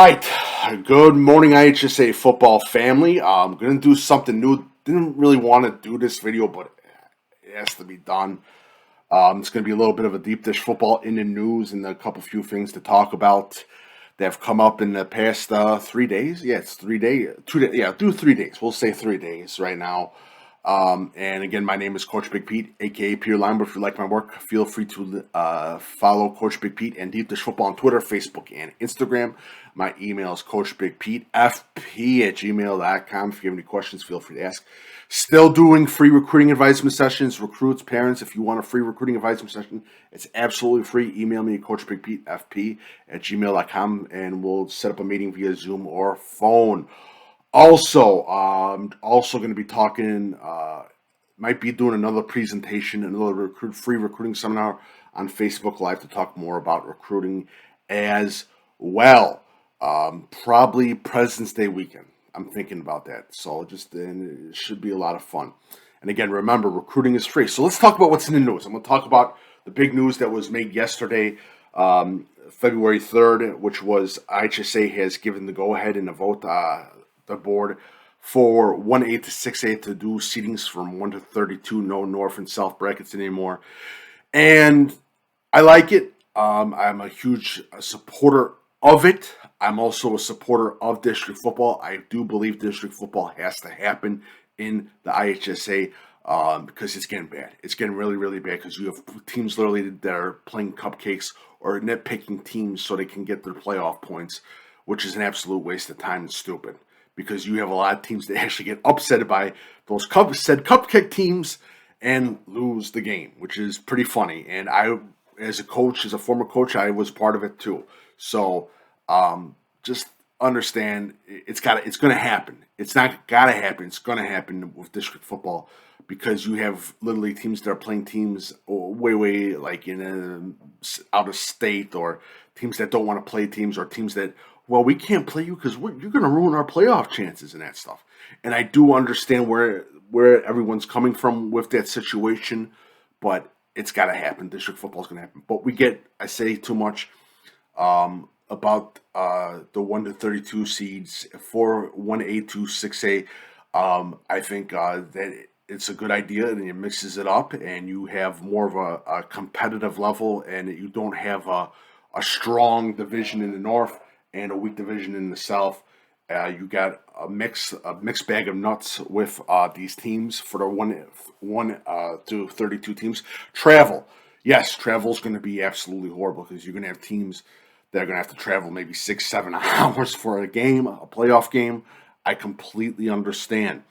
right. Good morning, IHSA football family. I'm going to do something new. Didn't really want to do this video, but it has to be done. It's going to be a little bit of a deep dish football in the news and a few things to talk about that have come up in the past 3 days. Yeah, it's 3 days. 2 days. Yeah, do 3 days. We'll say 3 days right now. And again, my name is Coach Big Pete, aka Peter Lambert. If you like my work, feel free to follow Coach Big Pete and Deep Dish Football on Twitter, Facebook, and Instagram. My email is coachbigpetefp@gmail.com. If you have any questions, feel free to ask. Still doing free recruiting advisement sessions. Recruits, parents, if you want a free recruiting advisement session, it's absolutely free. Email me at coachbigpetefp@gmail.com, and we'll set up a meeting via Zoom or phone. Also, I'm also going to be talking, might be doing another presentation, another free recruiting seminar on Facebook Live to talk more about recruiting as well. Probably President's Day weekend. I'm thinking about that. So and it should be a lot of fun. And again, remember, recruiting is free. So let's talk about what's in the news. I'm going to talk about the big news that was made yesterday, February 3rd, which was IHSA has given the go-ahead in the vote, the board for 1A to 6A to do seatings from 1 to 32, no North and South brackets anymore. And I like it. I'm a huge supporter of it. I'm also a supporter of district football. I do believe district football has to happen in the IHSA because it's getting bad. It's getting really, really bad because you have teams literally that are playing cupcakes or nitpicking teams so they can get their playoff points, which is an absolute waste of time and stupid. Because you have a lot of teams that actually get upset by those said cupcake teams and lose the game, which is pretty funny. And I, as a coach, as a former coach, I was part of it too. So just understand it's going to happen. It's not got to happen. It's going to happen with district football because you have literally teams that are playing teams way like in out of state, or teams that don't want to play teams, or teams that, well, we can't play you because you're going to ruin our playoff chances and that stuff. And I do understand where everyone's coming from with that situation, but it's got to happen. District football is going to happen. But I say too much about the 1 to 32 seeds for 1A to 6A. I think that it's a good idea, and it mixes it up, and you have more of a competitive level, and you don't have a strong division in the North and a weak division in the South. You got a mixed bag of nuts with these teams for the 1 to 32 teams. Travel. Yes, travel is going to be absolutely horrible because you're going to have teams that are going to have to travel maybe 6-7 hours for a game, a playoff game. I completely understand.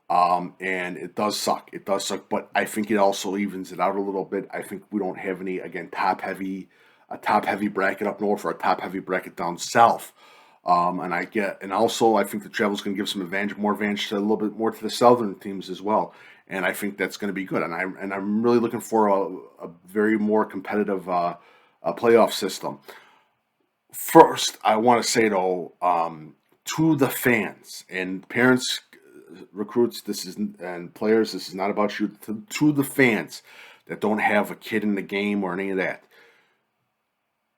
And it does suck. It does suck, but I think it also evens it out a little bit. I think we don't have any, again, top heavy bracket up north or a top heavy bracket down south. And also I think the travel is going to give some more advantage to a little bit more to the southern teams as well. And I think that's going to be good. And I'm really looking for a very more competitive playoff system. First, I want to say though, to the fans and parents, recruits, and players, this is not about you. To the fans that don't have a kid in the game or any of that,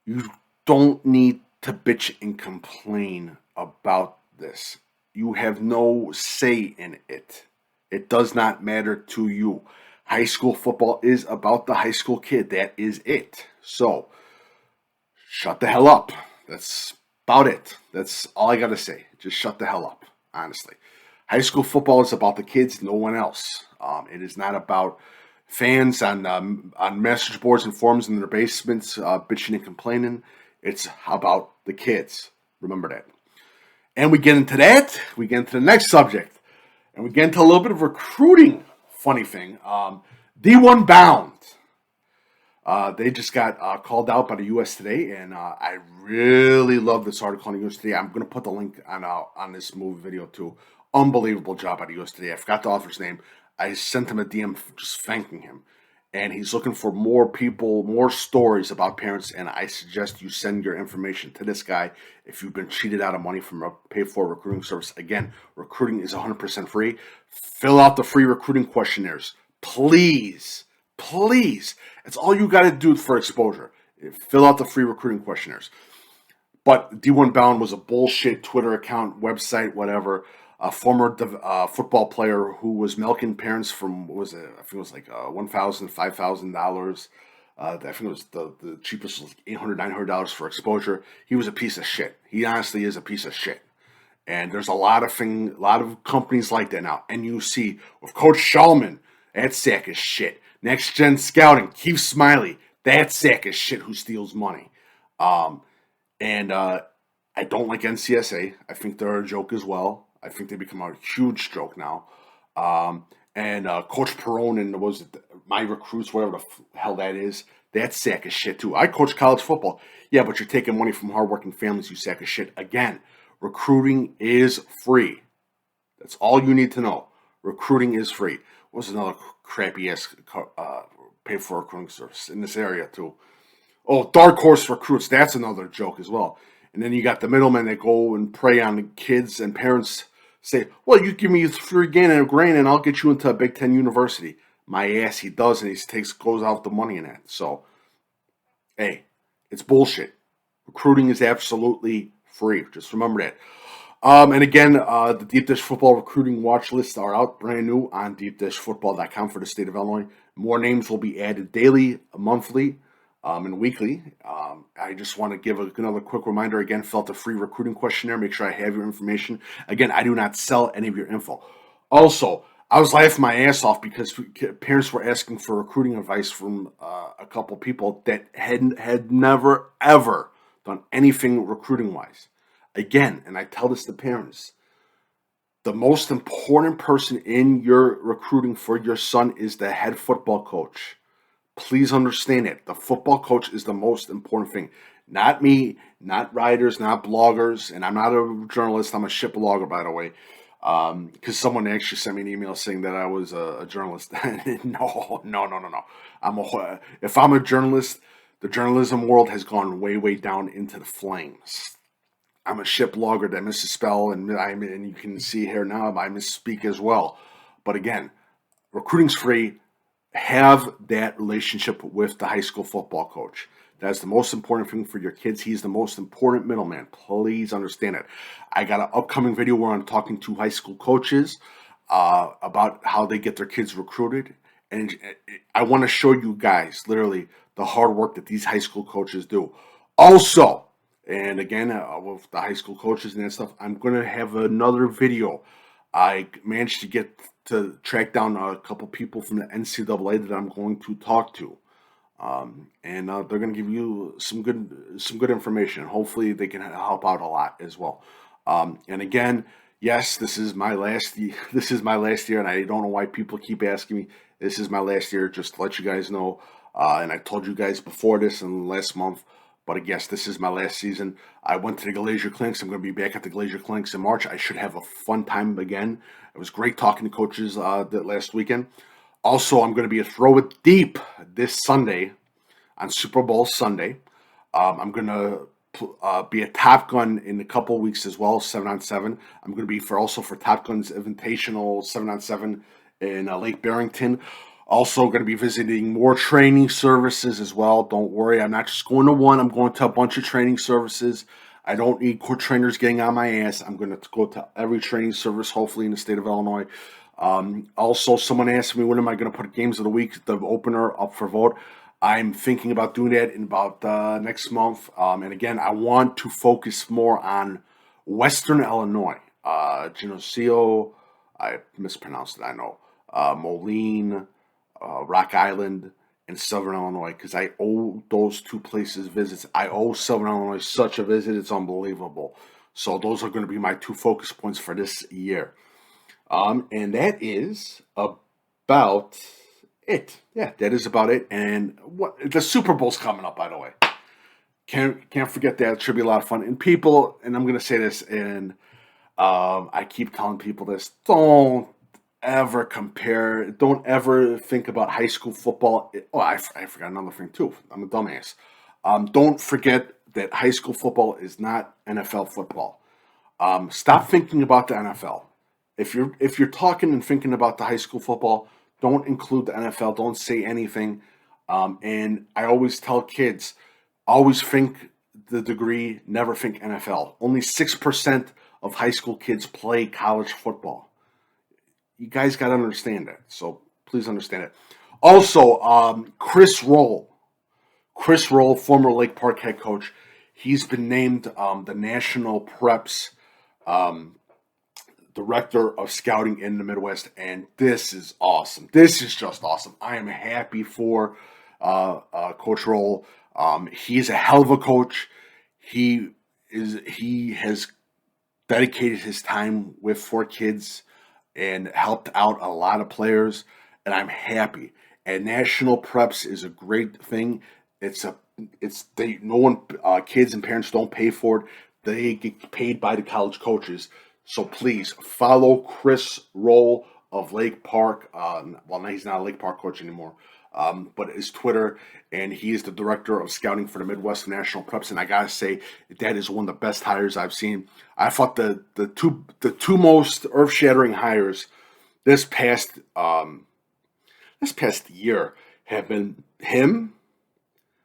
you don't need to bitch and complain about this. You have no say in it. It does not matter to you. High school football is about the high school kid. That is it. So, shut the hell up. That's about it. That's all I got to say. Just shut the hell up, honestly. High school football is about the kids, no one else. It is not about fans on message boards and forums in their basements bitching and complaining. It's about the kids. Remember that. And we get into that. We get into the next subject. And we get into a little bit of recruiting. Funny thing. D1BOUND. They just got called out by the U.S. Today, and I really love this article on the U.S. Today. I'm going to put the link on this movie video too. Unbelievable job by the U.S. Today. I forgot the author's name. I sent him a DM just thanking him. And he's looking for more people, more stories about parents, and I suggest you send your information to this guy if you've been cheated out of money from a paid-for recruiting service. Again, recruiting is 100% free. Fill out the free recruiting questionnaires. Please. It's all you got to do for exposure. Fill out the free recruiting questionnaires. But D1BOUND was a bullshit Twitter account, website, whatever. A former football player who was milking parents from, what was it? I think it was like $1,000, $5,000. I think it was the cheapest was like $800, $900 for exposure. He was a piece of shit. He honestly is a piece of shit. And there's a lot of companies like that now. And you see with Coach Shulman, that sack of shit. Next Gen Scouting, Keith Smiley, that sack of shit who steals money. And I don't like NCSA. I think they're a joke as well. I think they become a huge joke now. And Coach Perone and was it My Recruits, whatever the hell that is, that sack of shit too. I coach college football. Yeah, but you're taking money from hardworking families, you sack of shit. Again, recruiting is free. That's all you need to know. Recruiting is free. What's another crappy ass pay for recruiting service in this area too? Oh, Dark Horse Recruits. That's another joke as well. And then you got the middlemen that go and prey on the kids and parents. Say, well, you give me $3 grand and I'll get you into a Big Ten university. My ass, he does, and he goes out the money in that. So, hey, it's bullshit. Recruiting is absolutely free. Just remember that. And again, the Deep Dish Football recruiting watch lists are out brand new on deepdishfootball.com for the state of Illinois. More names will be added daily, monthly, and weekly. I just want to give another quick reminder. Again, fill out the free recruiting questionnaire. Make sure I have your information. Again, I do not sell any of your info. Also, I was laughing my ass off because parents were asking for recruiting advice from a couple people that had never, ever done anything recruiting-wise. Again, and I tell this to parents, the most important person in your recruiting for your son is the head football coach. Please understand it. The football coach is the most important thing. Not me, not writers, not bloggers, and I'm not a journalist. I'm a shit blogger, by the way. Because someone actually sent me an email saying that I was a journalist. No. If I'm a journalist, the journalism world has gone way, way down into the flames. I'm a shit blogger that misspell, and you can see here now I misspeak as well. But again, recruiting's free. Have that relationship with the high school football coach. That's the most important thing for your kids. He's the most important middleman. Please understand it. I got an upcoming video where I'm talking to high school coaches about how they get their kids recruited. And I want to show you guys literally the hard work that these high school coaches do. Also, and again, with the high school coaches and that stuff, I'm going to have another video. I managed to track down a couple people from the NCAA that I'm going to talk to. And they're going to give you some good information. Hopefully they can help out a lot as well. And again, yes, this is my last year, and I don't know why people keep asking me. This is my last year, just to let you guys know. And I told you guys before this and last month, but I guess this is my last season. I went to the Glacier Clinics. I'm going to be back at the Glacier Clinics in March. I should have a fun time again. It was great talking to coaches that last weekend. Also, I'm going to be a Throw It Deep this Sunday on Super Bowl Sunday. I'm going to be a Top Gun in a couple weeks as well, 7-on-7. I'm going to be for Top Gun's Invitational 7-on-7 in Lake Barrington. Also going to be visiting more training services as well. Don't worry, I'm not just going to one. I'm going to a bunch of training services. I don't need core trainers getting on my ass. I'm going to go to every training service, hopefully in the state of Illinois. Also, someone asked me, when am I going to put Games of the Week, the opener, up for vote? I'm thinking about doing that in about next month. And again, I want to focus more on Western Illinois. Geneseo, I mispronounced it, I know. Moline, Rock Island, and Southern Illinois, because I owe those two places visits. I owe Southern Illinois such a visit, it's unbelievable. So those are going to be my two focus points for this year. And that is about it. Yeah, that is about it. And what the Super Bowl's coming up, by the way. Can't forget that. It should be a lot of fun. And people, and I'm going to say this, and I keep telling people this, don't ever think about high school football. Oh, I forgot another thing too. I'm a dumbass. Don't forget that high school football is not NFL football. Stop thinking about the NFL. If you're talking and thinking about the high school football, don't include the NFL. Don't say anything. And I always tell kids, always think the degree, never think NFL. Only 6% of high school kids play college football. You guys got to understand that. So please understand it. Also, Chris Roll, former Lake Park head coach, he's been named the National Preps director of scouting in the Midwest, and this is awesome. This is just awesome. I am happy for Coach Roll. He's a hell of a coach. He has dedicated his time with 4 kids and helped out a lot of players, and I'm happy. And National Preps is a great thing. No one, kids and parents don't pay for it. They get paid by the college coaches. So please follow Chris Roll of Lake Park. Well, now he's not a Lake Park coach anymore, but his Twitter, and he is the director of scouting for the Midwest National Preps. And I gotta say, that is one of the best hires I've seen. I thought the two most earth shattering hires this past year have been him,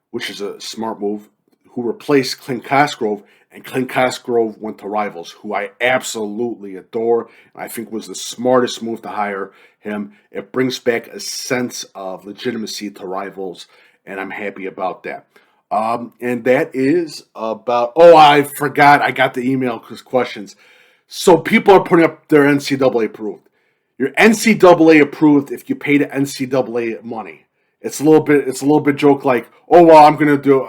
which is a smart move, who replaced Clint Cosgrove, and Clint Cosgrove went to Rivals, who I absolutely adore, and I think was the smartest move to hire him. It brings back a sense of legitimacy to Rivals, and I'm happy about that. And that is about, oh, I forgot, I got the email questions. So people are putting up their NCAA approved. You're NCAA approved if you pay the NCAA money. It's a little bit joke like, oh well, I'm gonna do.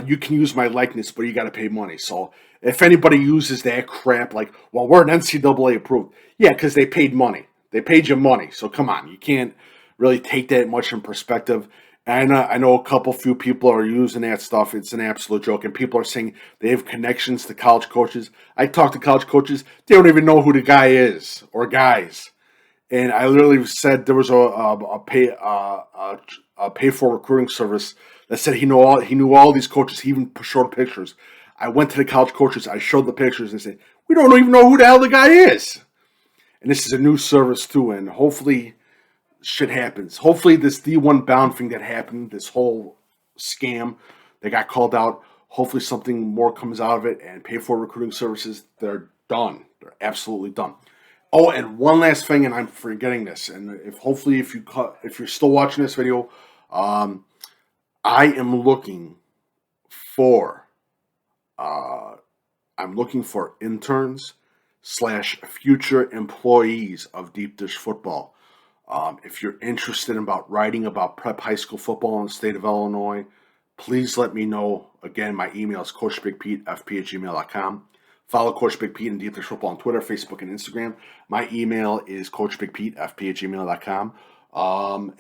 You can use my likeness, but you got to pay money. So if anybody uses that crap, like, well, we're an NCAA approved, yeah, because they paid money. They paid you money. So come on, you can't really take that much in perspective. And I know few people are using that stuff. It's an absolute joke, and people are saying they have connections to college coaches. I talk to college coaches; they don't even know who the guy is or guys. And I literally said there was a pay for recruiting service that said he knew all these coaches. He even showed pictures. I went to the college coaches. I showed the pictures and said, we don't even know who the hell the guy is. And this is a new service too. And hopefully shit happens. Hopefully this D1BOUND thing that happened, this whole scam that got called out, hopefully something more comes out of it. And pay for recruiting services, they're done. They're absolutely done. Oh, and one last thing, and I'm forgetting this. And if you're still watching this video, I am looking for interns / future employees of Deep Dish Football. If you're interested about writing about prep high school football in the state of Illinois, please let me know. Again, my email is coachbigpetefp@gmail.com. Follow Coach Big Pete and Deep Dish Football on Twitter, Facebook, and Instagram. My email is coachbigpetefp@gmail.com.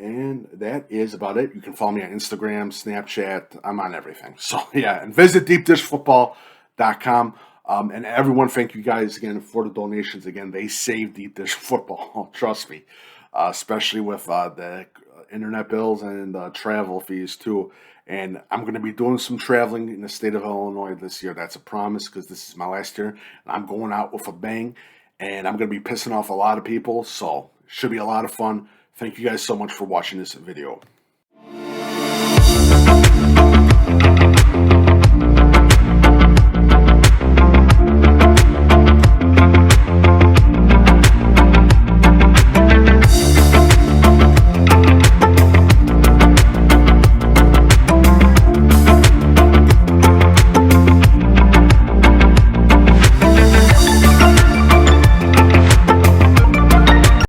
And that is about it. You can follow me on Instagram, Snapchat. I'm on everything. So, yeah, and visit deepdishfootball.com. And everyone, thank you guys again for the donations. Again, they save Deep Dish Football. Trust me. Especially with the internet bills and travel fees, too. And I'm going to be doing some traveling in the state of Illinois this year. That's a promise because this is my last year. And I'm going out with a bang. And I'm going to be pissing off a lot of people. So, it should be a lot of fun. Thank you guys so much for watching this video.